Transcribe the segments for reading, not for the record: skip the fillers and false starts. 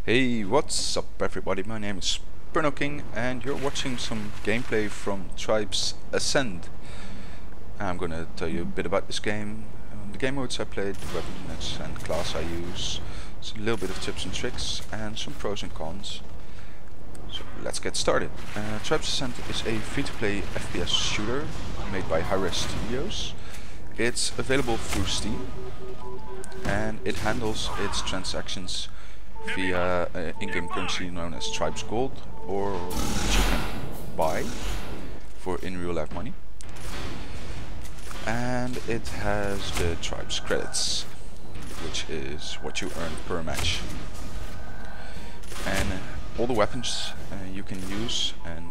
Hey, what's up everybody, my name is Purnoking and you're watching some gameplay from Tribes Ascend. I'm gonna tell you a bit about this game, the game modes I played, the weapons and class I use, a little bit of tips and tricks and some pros and cons. So let's get started. Tribes Ascend is a free-to-play FPS shooter made by Hi-Res Studios. It's available through Steam and it handles its transactions via in-game currency known as Tribes Gold, or which you can buy for in real life money. And it has the Tribes credits, which is what you earn per match. And all the weapons you can use and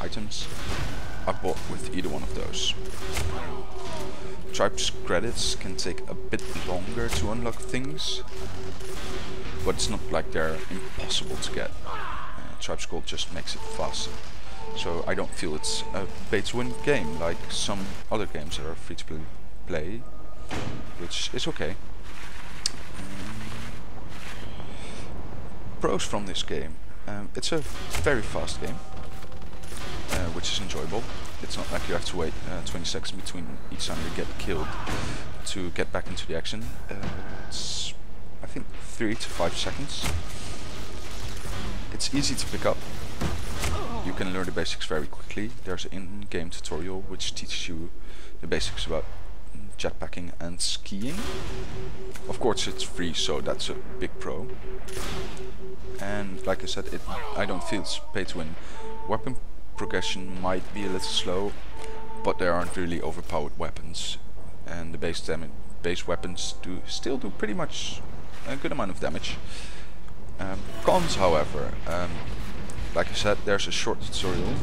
items are bought with either one of those. Tribes credits can take a bit longer to unlock things, but it's not like they're impossible to get. Tribes Gold just makes it faster. So I don't feel it's a pay-to-win game like some other games that are free to play, which is okay. Pros from this game. It's a very fast game, which is enjoyable. It's not like you have to wait 20 seconds between each time you get killed to get back into the action. It's, I think, 3 to 5 seconds. It's easy to pick up. You can learn the basics very quickly. There's an in-game tutorial which teaches you the basics about jetpacking and skiing. Of course it's free, so that's a big pro. And like I said, I don't feel it's pay to win. Weapon progression might be a little slow, but there aren't really overpowered weapons, and the base weapons still do pretty much a good amount of damage. Cons, however, like I said, there's a short tutorial,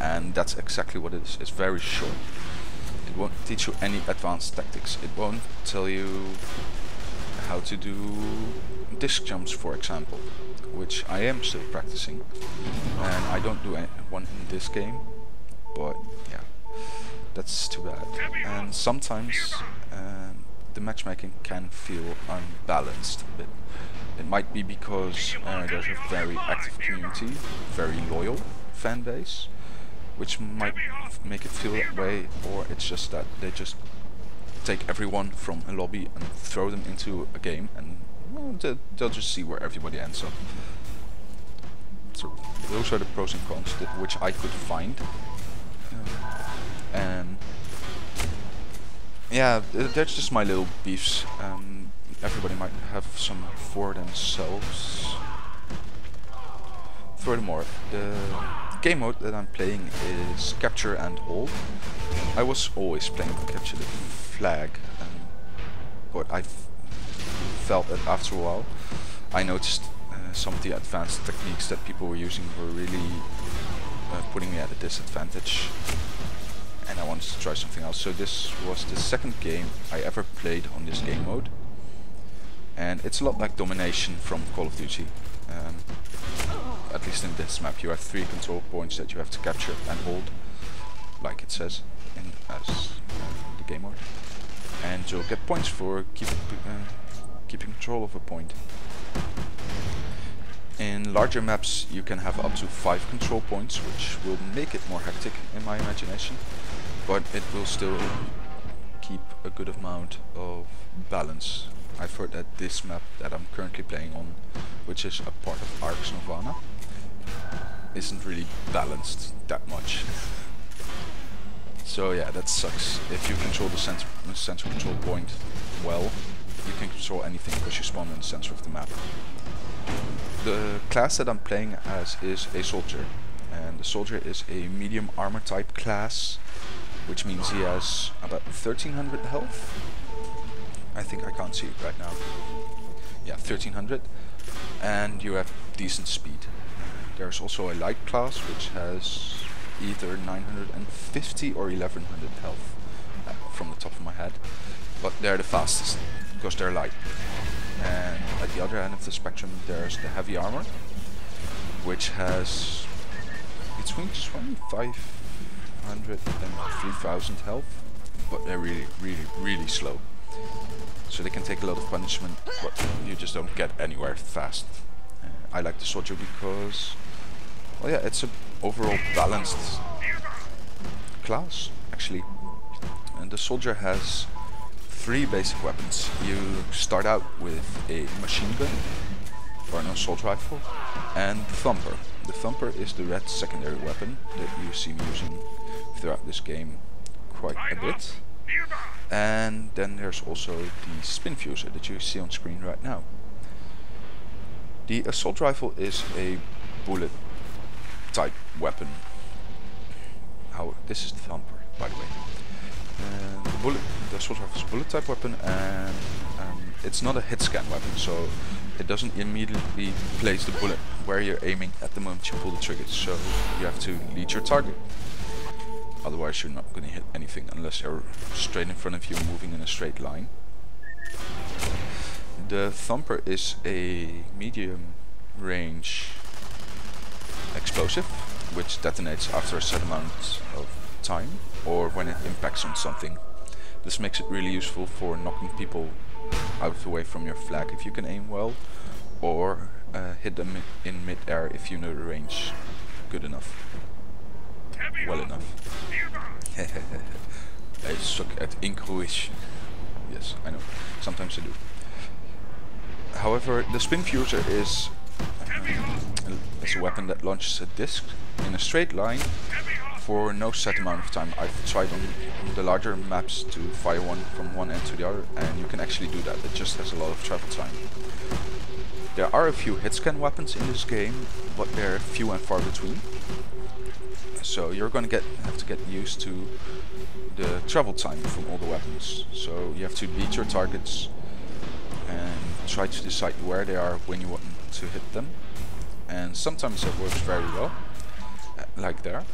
and that's exactly what it is. It's very short. It won't teach you any advanced tactics. It won't tell you how to do disc jumps, for example, which I am still practicing, and I don't do one in this game, but yeah, that's too bad. And sometimes the matchmaking can feel unbalanced a bit. It might be because there's a very active community, very loyal fan base, which might make it feel that way, or it's just that they just take everyone from a lobby and throw them into a game, and well, they'll just see where everybody ends up. So those are the pros and cons which I could find. And yeah, that's just my little beefs. Everybody might have some for themselves. Furthermore, the game mode that I'm playing is capture and hold. I was always playing capture the flag, but I felt that after a while I noticed some of the advanced techniques that people were using were really putting me at a disadvantage, and I wanted to try something else. So this was the second game I ever played on this game mode, and it's a lot like Domination from Call of Duty. At least in this map you have 3 control points that you have to capture and hold, like it says in the game mode, and you'll get points for keeping control of a point. In larger maps you can have up to 5 control points, which will make it more hectic in my imagination, but it will still keep a good amount of balance. I've heard that this map that I'm currently playing on, which is a part of Arx Nirvana, isn't really balanced that much. So yeah, that sucks. If you control the center control point well, you can control anything because you spawn in the center of the map. The class that I'm playing as is a soldier, and the soldier is a medium armor type class, which means he has about 1300 health. I think I can't see it right now. Yeah, 1300, and you have decent speed. There's also a light class which has either 950 or 1100 health from the top of my head, but they're the fastest because they're light. And at the other end of the spectrum there's the heavy armor, which has between 2500 and 3000 health, but they're really slow. So they can take a lot of punishment, but you just don't get anywhere fast. I like the soldier because, well, yeah, it's an overall balanced class, actually. And the soldier has 3 basic weapons. You start out with a machine gun, or an assault rifle, and the thumper. The thumper is the red secondary weapon that you see me using throughout this game quite a bit. And then there's also the spin fuser that you see on screen right now. The assault rifle is a bullet type weapon. This is the thumper, by the way. The assault rifle is a bullet type weapon, and it's not a hit scan weapon, so it doesn't immediately place the bullet where you're aiming at the moment you pull the trigger. So you have to lead your target. Otherwise you're not going to hit anything unless you're straight in front of you moving in a straight line. The thumper is a medium range explosive which detonates after a set amount of time or when it impacts on something. This makes it really useful for knocking people out of the way from your flag if you can aim well, or hit them in mid-air if you know the range good enough. Well enough. I suck at intuition. Yes, I know. Sometimes I do. However, the spin fuser is a weapon that launches a disc in a straight line for no set amount of time. I've tried on the larger maps to fire one from one end to the other, and you can actually do that. It just has a lot of travel time. There are a few hit scan weapons in this game, but they're few and far between. So you're going to have to get used to the travel time from all the weapons. So you have to beat your targets and try to decide where they are when you want to hit them. And sometimes it works very well, like there.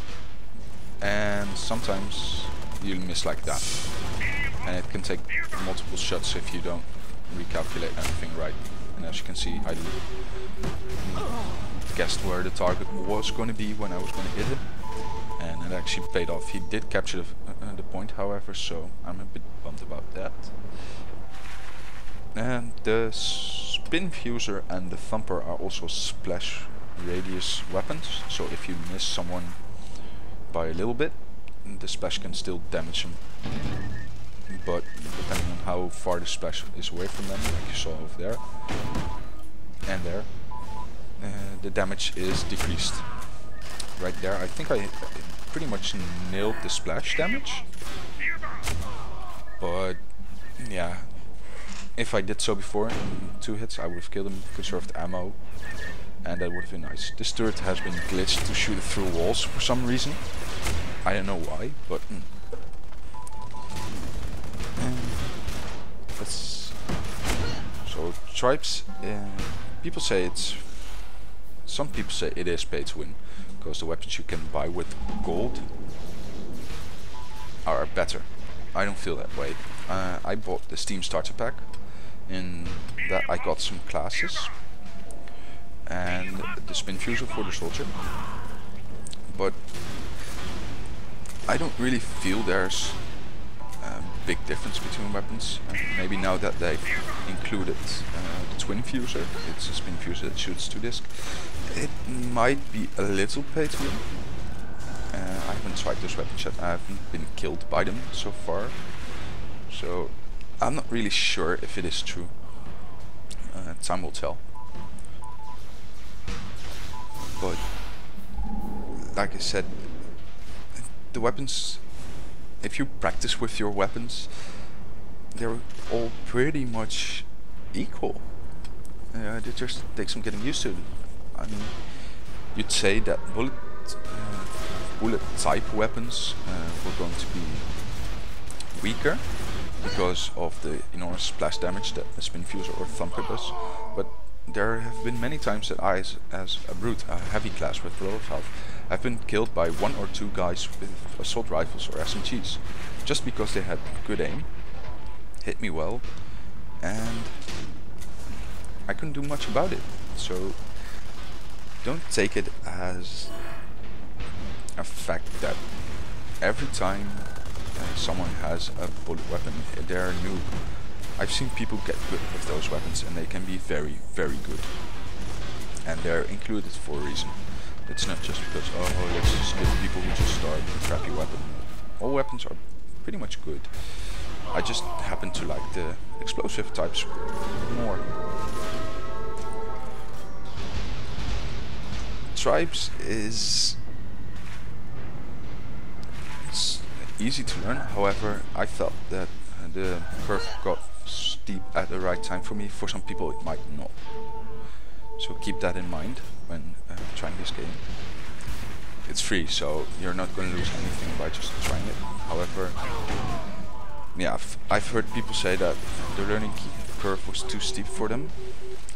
And sometimes you'll miss like that. And it can take multiple shots if you don't recalculate everything right. And as you can see, I guessed where the target was going to be when I was going to hit him. And it actually paid off. He did capture the point, however, so I'm a bit bummed about that. And the spin fuser and the thumper are also splash radius weapons. So if you miss someone by a little bit, the splash can still damage them. But depending on how far the splash is away from them, like you saw over there and there, the damage is decreased. Right there, I think I pretty much nailed the splash damage. But yeah, if I did so before in 2 hits, I would have killed him, conserved ammo, and that would have been nice. This turret has been glitched to shoot through walls for some reason. I don't know why, but so tribes. People say it's. Some people say it is pay to win, because the weapons you can buy with gold are better. I don't feel that way. I bought the Steam Starter Pack. In that I got some classes and the spin fuser for the soldier. But I don't really feel there's a big difference between weapons. Maybe now that they've included the twin fuser, it's a spin fuser that shoots 2 disc, it might be a little pay to win. I haven't tried those weapons yet. I haven't been killed by them so far, so I'm not really sure if it is true. Time will tell. But like I said, the weapons, if you practice with your weapons, they're all pretty much equal. They just take some getting used to. I mean, you'd say that bullet type weapons were going to be weaker because of the enormous splash damage that a spin fuser or thumper does, but there have been many times that I, as a brute, a heavy class with a lot of health, have been killed by 1 or 2 guys with assault rifles or SMGs, just because they had good aim, hit me well, and I couldn't do much about it. So don't take it as a fact that every time someone has a bullet weapon, they're new. I've seen people get good with those weapons and they can be very, very good. and they're included for a reason. It's not just because, oh, let's just get people who just start with a crappy weapon. All weapons are pretty much good. I just happen to like the explosive types more. Tribes is easy to learn, however I felt that the curve got steep at the right time for me. For some people it might not. So keep that in mind when trying this game. It's free, so you're not going to lose anything by just trying it. However, yeah, I've heard people say that the learning curve was too steep for them.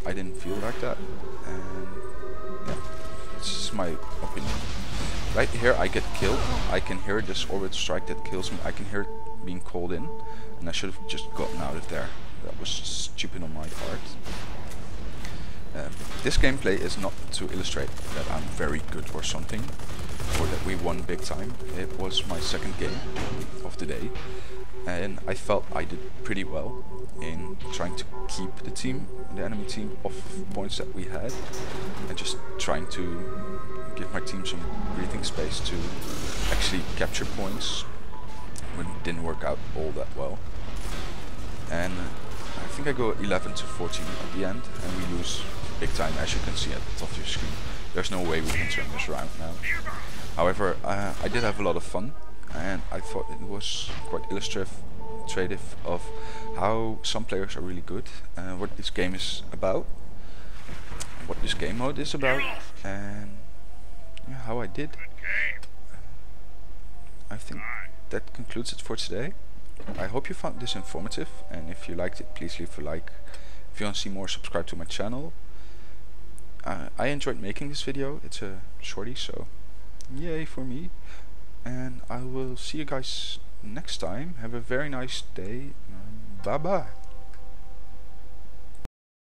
I didn't feel like that, and yeah, this is my opinion. Right here I get killed. I can hear this orbital strike that kills me. I can hear it being called in, and I should have just gotten out of there. That was stupid on my part. This gameplay is not to illustrate that I'm very good or something, or that we won big time. It was my second game of the day, and I felt I did pretty well in trying to keep the enemy team off points that we had, and just trying to give my team some breathing space to actually capture points when it didn't work out all that well. And I think I go 11 to 14 at the end, and we lose big time, as you can see at the top of your screen. There's no way we can turn this around now. However, I did have a lot of fun, and I thought it was quite illustrative of how some players are really good, what this game is about, what this game mode is about, and yeah, how I did. I think that concludes it for today. I hope you found this informative, and if you liked it, please leave a like. If you want to see more, subscribe to my channel. I enjoyed making this video. It's a shorty, so yay for me. And I will see you guys next time. Have a very nice day. Bye bye.